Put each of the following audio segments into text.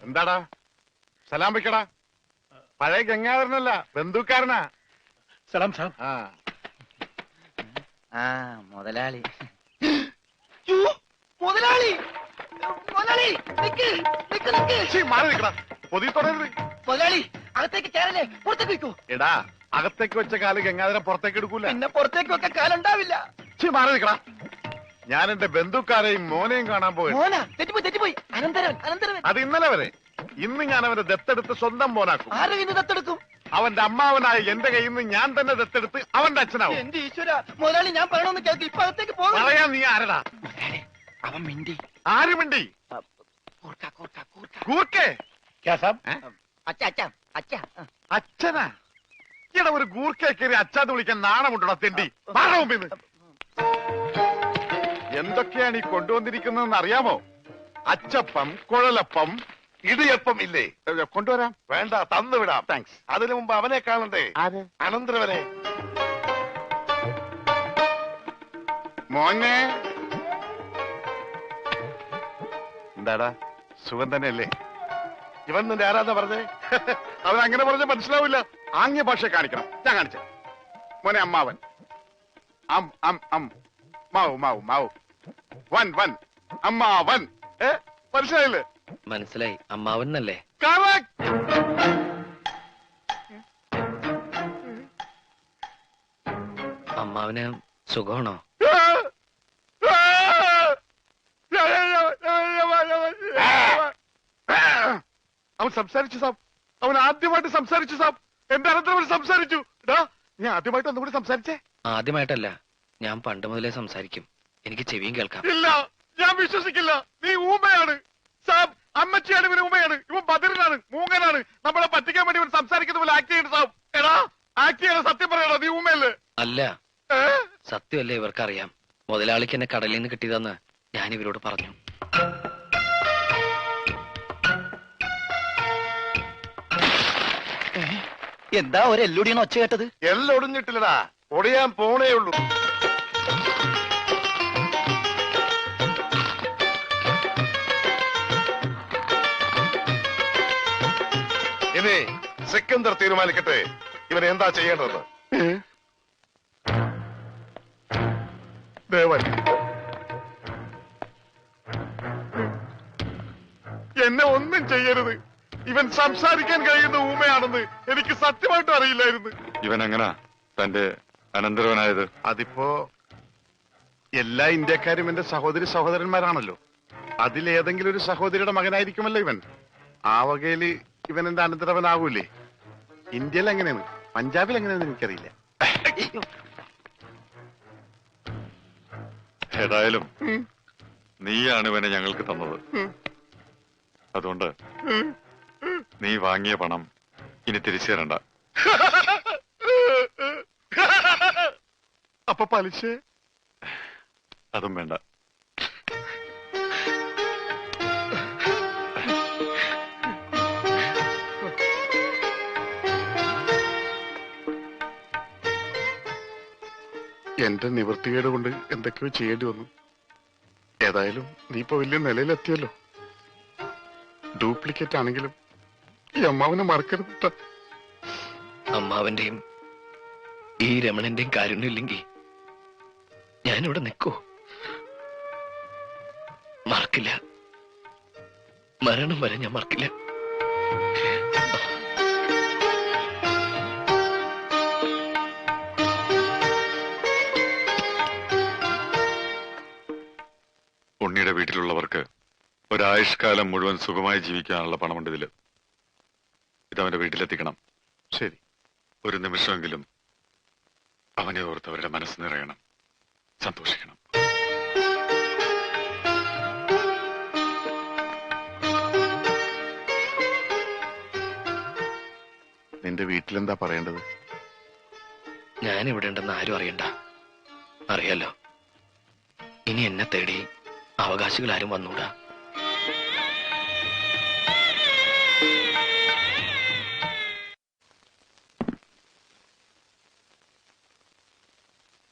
എന്താടാ സലാം വെക്കടാ. പഴയ ഗംഗാധരനല്ല, ബന്ധുക്കാരനാ. സലാം സാബ്. മുതലാളി. മുതലാളി മുതലാളി മാറി നിൽക്കടാ, പൊതി തുടരുത്. മുതലാളി അകത്തേക്ക് കയറല്ലേ, പുറത്തേക്ക് വെക്കൂ. എടാ, അകത്തേക്ക് വെച്ച കാല് ഗംഗാധരൻ പുറത്തേക്ക് എടുക്കൂല. പിന്നെ പുറത്തേക്ക് വെക്കാൻ കാലുണ്ടാവില്ല. മാറി നിൽക്കടാ. ഞാൻ എന്റെ ബന്ധുക്കാരെയും മോനെയും കാണാൻ പോയി. മോനാ? തെറ്റിപ്പോയി. അനന്തരവൻ. അത് ഇന്നലെ വരെ. ഇന്ന് ഞാൻ അവനെ ദത്തെടുത്ത് സ്വന്തം മോനാക്കും. ആരെ ഇന്ന് ദത്തെടുക്കും? അവന്റെ അമ്മാവനായ എന്റെ കയ്യിൽ നിന്ന് ഞാൻ തന്നെ ദത്തെടുത്ത് അവന്റെ അച്ഛനാവും. എന്റെ ഈശ്വര, മുതലാളി ഞാൻ പറയണമെന്ന് കേൾക്ക്. ഇപ്പൊ അകത്തേക്ക് പോകാം. പറയാൻ നീ ആരടാ? അവൻ മിണ്ടി. ആര് മിണ്ടി? കൂർക്കേ? അച്ഛനാ? ഇവിടെ ഒരു ഗൂർക്കയെ കയറി അച്ഛാന്ന് വിളിക്കാൻ നാണമുണ്ടോ തെണ്ടി? മുമ്പിന്ന് എന്തൊക്കെയാണ് ഈ കൊണ്ടുവന്നിരിക്കുന്നതെന്ന് അറിയാമോ? അച്ചപ്പം, കുഴലപ്പം, ഇടിയപ്പം ഇല്ലേ? കൊണ്ടുവരാം. വേണ്ട, തന്നുവിടാം. താങ്ക്സ്. അതിനു മുമ്പ് അവനെ കാണണ്ടേ? അനന്തരവനെ. മോനെ, എന്താടാ സുഖം തന്നെയല്ലേ? ഇവൻ നിന്റെ ആരാധന പറഞ്ഞേ? അവൻ അങ്ങനെ പറഞ്ഞ മനസ്സിലാവില്ല. ആംഗ്യ ഭാഷ കാണിക്കണം. ഞാൻ കാണിച്ച മോനെ. അമ്മാവൻ. മാവു മാവു മാവു. വൻ അമ്മാവൻ. മനസ്സിലായില്ലേ? മനസ്സിലായി. അമ്മാവനല്ലേ? അമ്മാവന് സുഖമാണോ? അവൻ സംസാരിച്ചു സാബ്. അവൻ ആദ്യമായിട്ട് സംസാരിച്ചു സാബ്. എന്റെ അനന്തരം സംസാരിച്ചു. ഞാൻ ആദ്യമായിട്ട് ഒന്നുകൂടി സംസാരിച്ചേ. ആദ്യമായിട്ടല്ല, ഞാൻ പണ്ട് മുതലേ സംസാരിക്കും. എനിക്ക് ചെവിയും കേൾക്കാം. ഇല്ല, ഞാൻ വിശ്വസിക്കില്ല. നീ ഊമയാണ് സാബ്. അമ്മച്ചിയാണ് ഇവന് ഊമയാണ്. ഇവൻ ബദിരനാണ്, മൂങ്ങനാണ്. നമ്മളെ പറ്റിക്കാൻ വേണ്ടി ഇവൻ സംസാരിക്കുന്ന പോലെ ആക്ട് ചെയ്യണം സാബ്. എടാ, ആക്ട് ചെയ്യണം. സത്യം പറയണോ? നീ ഊമയല്ലേ? അല്ല, സത്യമല്ലേ? ഇവർക്കറിയാം. മുതലാളിക്ക് എന്നെ കടലിൽ നിന്ന് കിട്ടിയതെന്ന് ഞാൻ ഇവരോട് പറഞ്ഞു. എന്താ ഒരു എല്ലൊടിയാണ് ഒച്ച കേട്ടത്? എല്ലാം ഒടിഞ്ഞിട്ടില്ലടാ, ഒടിയാൻ പോണേ ഉള്ളൂ. ഇനി സിക്കന്ദർ തീരുമാനിക്കട്ടെ ഇവൻ എന്താ ചെയ്യേണ്ടത്. ദേവൻ, എന്നെ ഒന്നും ചെയ്യരുത്. ഇവൻ സംസാരിക്കാൻ കഴിയുന്ന ഊമയാണെന്ന് എനിക്ക് സത്യമായിട്ടും അറിയില്ലായിരുന്നു. ഇവൻ എങ്ങനാ തന്റെ അനന്തരവനായത്? അതിപ്പോ എല്ലാ ഇന്ത്യക്കാരും എന്റെ സഹോദരന്മാരാണല്ലോ. അതിലേതെങ്കിലും ഒരു സഹോദരിയുടെ മകനായിരിക്കുമല്ലോ ഇവൻ. ആ വകയില് ഇവൻ എന്റെ അനന്തരവനാകൂലേ? ഇന്ത്യയിൽ എങ്ങനെയാണ്, പഞ്ചാബിൽ എങ്ങനെയാണെന്ന് എനിക്കറിയില്ല. ഏതായാലും നീയാണ് ഇവനെ ഞങ്ങൾക്ക് തന്നത്. അതുകൊണ്ട് നീ വാങ്ങിയ പണം ഇനി തിരിച്ചു തരണ്ട. അപ്പൊ പലിശ? അതും വേണ്ട. എന്റെ നിവൃത്തികേട് കൊണ്ട് എന്തൊക്കെയോ ചെയ്യേണ്ടി വന്നു. ഏതായാലും നീ ഇപ്പൊ വലിയ നിലയിലെത്തിയല്ലോ. ഡ്യൂപ്ലിക്കേറ്റ് ആണെങ്കിലും ഈ അമ്മാവനെ മറക്കരുത്. അമ്മാവന്റെയും ഈ രമണന്റെയും കാരുണ്യമില്ലെങ്കിൽ ഞാനിവിടെ നിൽക്കൂ? മറക്കില്ല. മരണം വരെ ഞാൻ മറക്കില്ല. ഉണ്ണിയുടെ വീട്ടിലുള്ളവർക്ക് ഒരായുഷ്കാലം മുഴുവൻ സുഖമായി ജീവിക്കാനുള്ള പണമുണ്ട് ഇതില്. ഇതവന്റെ വീട്ടിലെത്തിക്കണം. ശരി. ഒരു നിമിഷമെങ്കിലും അവനെ ഓർത്ത് അവരുടെ മനസ്സ് നിറയണം, സന്തോഷിക്കണം. നിന്റെ വീട്ടിലെന്താ പറയേണ്ടത്? ഞാനിവിടെ ഉണ്ടെന്ന് ആരും അറിയണ്ട. അറിയാലോ, ഇനി എന്നെ തേടി അവകാശികൾ ആരും വന്നൂടാ.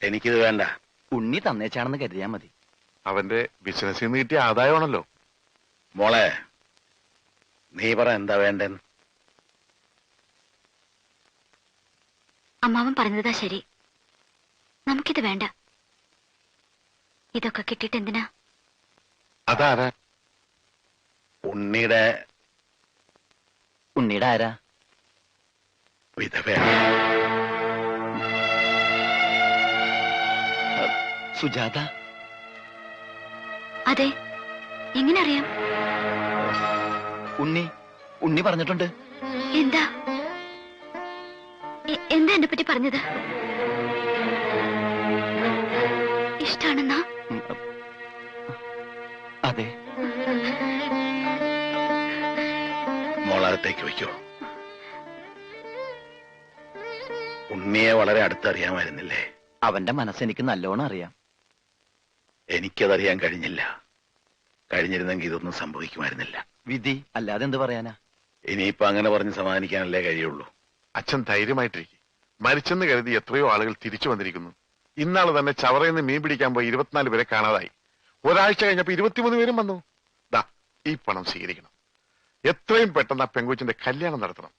എനിക്കിത് വേണ്ട. ഉണ്ണി തന്നേച്ചാണെന്ന് കരുതിയാ മതി. അവന്റെ ബിസിനസ്സിൽ നിന്ന് കിട്ടിയ ആദായമാണല്ലോ. മോളെ, നീ പറ എന്താ വേണ്ടെന്ന്. അമ്മാവൻ പറഞ്ഞതാ ശരി. നമുക്കിത് വേണ്ട. ഇതൊക്കെ കിട്ടിയിട്ട് എന്തിനാ? അതാരാ? ഉണ്ണിയുടെ ഉണ്ണിയുടെ ആരാ? വിധവയാണ്. സുജാത. അതെ, എങ്ങനെ അറിയാം? ഉണ്ണി പറഞ്ഞിട്ടുണ്ട്. എന്താ എന്താ എന്നെ പറ്റി പറഞ്ഞത്? ഇഷ്ടാണെന്നാ? അതെ. മോളകത്തേക്ക് വയ്ക്കോ. ഉണ്ണിയെ വളരെ അടുത്തറിയാമായിരുന്നില്ലേ? അവന്റെ മനസ്സെനിക്ക് നല്ലോണം അറിയാം. എനിക്കതറിയാൻ കഴിഞ്ഞില്ല. കഴിഞ്ഞിരുന്നെങ്കിൽ ഇതൊന്നും സംഭവിക്കുമായിരുന്നില്ല. വിധി അല്ലാതെ എന്ത് പറയാനാ? ഇനിയിപ്പോ അങ്ങനെ പറഞ്ഞ് സമാധാനിക്കാനല്ലേ കഴിയുള്ളൂ. അച്ഛൻ ധൈര്യമായിട്ടിരിക്കും. മരിച്ചെന്ന് കരുതി എത്രയോ ആളുകൾ തിരിച്ചു വന്നിരിക്കുന്നു. ഇന്നാള് തന്നെ ചവറയിൽ നിന്ന് മീൻ പിടിക്കാൻ പോയി 24 പേരെ കാണാതായി. ഒരാഴ്ച കഴിഞ്ഞപ്പോ 23 പേരും വന്നു. ദാ ഈ പണം സ്വീകരിക്കണം. എത്രയും പെട്ടെന്ന് ആ പെങ്കൊച്ചിന്റെ കല്യാണം നടത്തണം.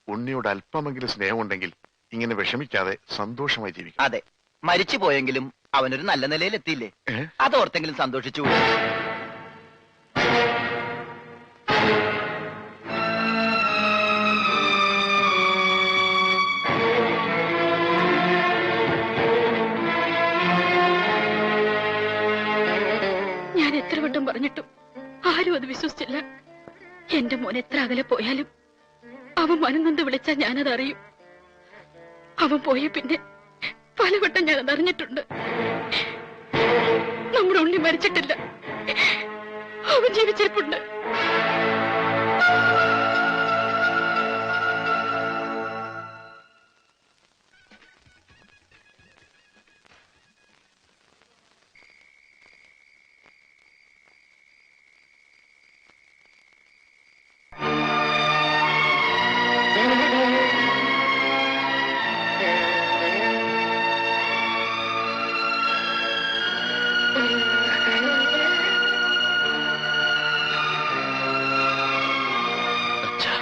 ഉണ്ണിയോട് അല്പമെങ്കിലും സ്നേഹമുണ്ടെങ്കിൽ ഇങ്ങനെ വിഷമിക്കാതെ സന്തോഷമായി ജീവിക്കും. അതെ, മരിച്ചു പോയെങ്കിലും അവനൊരു നല്ല നിലയിലെത്തിയില്ലേ? അതോർത്തെങ്കിലും സന്തോഷിച്ചു. ഞാൻ എത്ര വട്ടം പറഞ്ഞിട്ടും ആരും അത് വിശ്വസിച്ചില്ല. എന്റെ മോൻ എത്ര അകലെ പോയാലും അവൻ മനംനൊന്ന് വിളിച്ചാൽ ഞാനത് അറിയും. അവൻ പോയ പിന്നെ പലവട്ടം ഞാനത് അറിഞ്ഞിട്ടുണ്ട്. നമ്മുടെ ഉണ്ണി മരിച്ചിട്ടില്ല, അവൻ ജീവിച്ചിരിപ്പുണ്ട്. അച്ഛാ,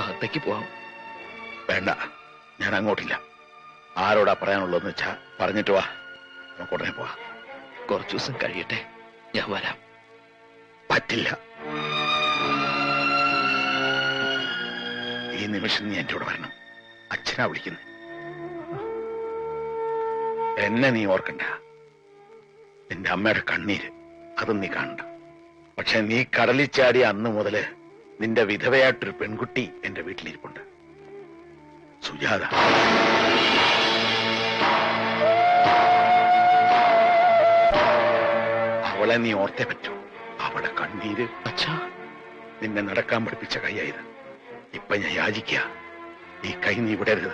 അകത്തേക്ക് പോവാം. വേണ്ട, ഞാൻ അങ്ങോട്ടില്ല. ആരോടാ പറയാനുള്ളതെന്ന് വെച്ചാ പറഞ്ഞിട്ട് വാ, നമുക്ക് ഉടനെ പോവാ. കുറച്ചു ദിവസം കഴിയട്ടെ, ഞാൻ വരാം. പറ്റില്ല. ഈ നിമിഷം നീ എന്റെ കൂടെ വരണം. അച്ഛനാ വിളിക്കുന്നത്. എന്നെ നീ ഓർക്കണ്ട. നിന്റെ അമ്മയുടെ കണ്ണീര് അതും നീ കാണണ്ട. പക്ഷെ നീ കടലിൽ ചാടിയ അന്ന് മുതല് നിന്റെ വിധവയായിട്ടൊരു പെൺകുട്ടി എന്റെ വീട്ടിലിരിപ്പുണ്ട്, സുജാത. അവളെ നീ ഓർത്തേ പറ്റൂ. അവളെ കണ്ണീര് അച്ഛാ, നിന്നെ നടക്കാൻ പഠിപ്പിച്ച കൈയായത്. ഇപ്പൊ ഞാൻ യാചിക്കുക, ഈ കൈ നീ വിടരുത്.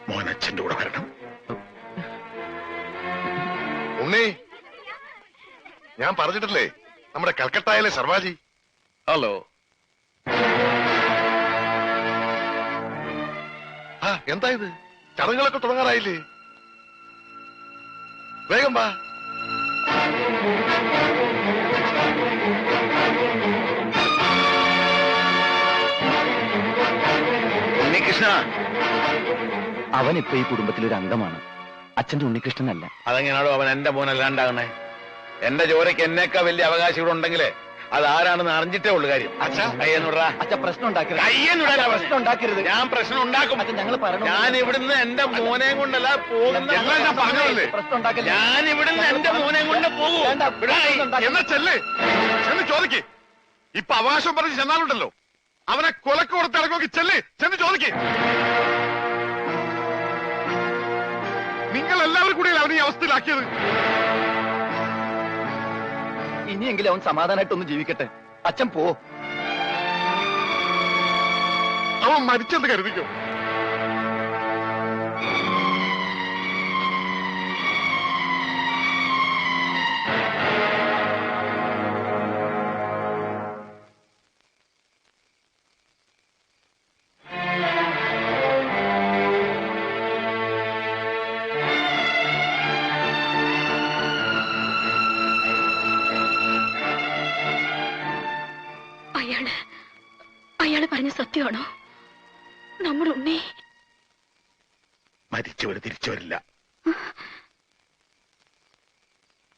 മോൻ അച്ഛന്റെ കൂടെ വരണം. ഉണ്ണി, ഞാൻ പറഞ്ഞിട്ടില്ലേ നമ്മുടെ കൽക്കട്ടയിലെ സർവാജി? ഹലോ. ആ, എന്താ ഇത്? ചടങ്ങുകളൊക്കെ തുടങ്ങാറായില്ലേ? വേഗം വാ. ഉണ്ണികൃഷ്ണ. അവൻ ഇപ്പൊ ഈ കുടുംബത്തിലൊരു അംഗമാണ്. അച്ഛന്റെ ഉണ്ണികൃഷ്ണനല്ല. അതെങ്ങനെയാണോ അവൻ എന്റെ മോനല്ലാണ്ടാകണേ? എന്റെ ജോലിക്ക് എന്നേക്കാ വലിയ അവകാശികളുണ്ടെങ്കിലേ അതാരാണെന്ന് അറിഞ്ഞിട്ടേ ഉള്ളു കാര്യം. അച്ഛ പ്രശ്നം ഉണ്ടാക്കരുത്. ഞാൻ പ്രശ്നം ഉണ്ടാക്കും. ഞങ്ങൾ ഞാൻ ഇവിടുന്ന് എന്റെ മോനെ കൊണ്ടല്ല പോകുന്ന. എല്ലാം ഞാൻ പറഞ്ഞതല്ലേ? പ്രശ്നം ഉണ്ടാക്കരുത്. ഞാൻ ഇവിടുന്ന് എന്റെ മോനെ കൊണ്ട് പോകും. എന്നാ ചെല്ല്, ചെന്ന് ചോദിക്ക്. ഇപ്പൊ അവകാശം പറഞ്ഞ് ചെന്നാലുണ്ടല്ലോ, അവനെ കൊലക്ക് കൊടുത്ത് ഇറങ്ങി. ചെല്ല്, ചെന്ന് ചോദിക്ക്. നിങ്ങൾ എല്ലാവരും കൂടി അവനെ ഈ അവസ്ഥയിലാക്കിയത്. ഇനിയെങ്കിലും അവൻ സമാധാനമായിട്ടൊന്ന് ജീവിക്കട്ടെ. അച്ഛൻ പോ. അവൻ മരിച്ചെന്ന് കരുതിക്കോ. അയാള് പറഞ്ഞ സത്യമാണോ? നമ്മുടെ ഉണ്ണി മരിച്ചവര് തിരിച്ചു വരില്ല.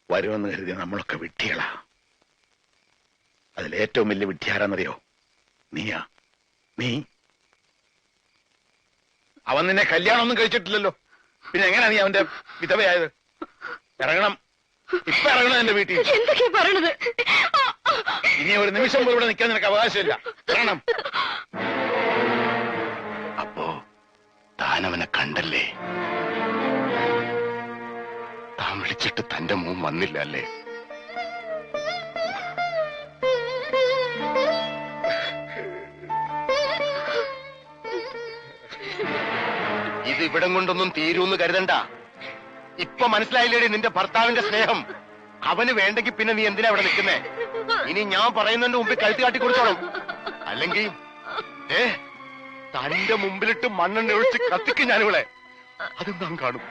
വരുമെന്ന് കരുതി നമ്മളൊക്കെ വിഡ്ഢികളാ. അതിലേറ്റവും വലിയ വിഡ്ഢിയാരാന്നറിയോ? നീയാ. നീ അവൻ നിന്നെ കല്യാണം ഒന്നും കഴിച്ചിട്ടില്ലല്ലോ, പിന്നെ എങ്ങനെയാ നീ അവന്റെ വിധവയായത്? ഇറങ്ങണം, ഇപ്പൊ ഇറങ്ങണം എന്റെ വീട്ടിൽ. എന്തൊക്കെയാ പറയണത്? ഇനി ഒരു നിമിഷം പോലും ഇവിടെ നിൽക്കാൻ നിനക്ക് അവകാശമില്ല. ഇറങ്ങണം. അപ്പോ താനവനെ കണ്ടല്ലേ? താൻ വിളിച്ചിട്ട് തന്റെ മോൻ വന്നില്ല അല്ലേ? ഇത് ഇവിടം കൊണ്ടൊന്നും തീരൂന്ന് കരുതണ്ട. ഇപ്പൊ മനസ്സിലായില്ലേടി നിന്റെ ഭർത്താവിന്റെ സ്നേഹം? അവന് വേണ്ടെങ്കിൽ പിന്നെ നീ എന്തിനാ ഇവിടെ നിൽക്കുന്നേ? ഇനി ഞാൻ പറയുന്നതിന്റെ മുമ്പിൽ കഴുത്ത് കാട്ടി കൊടുത്തോണം. അല്ലെങ്കിൽ തന്റെ മുമ്പിലിട്ട് മണ്ണെണ്ണ ഒഴിച്ച് കത്തിക്കും ഞാനിവിടെ. അതും നാം കാണും.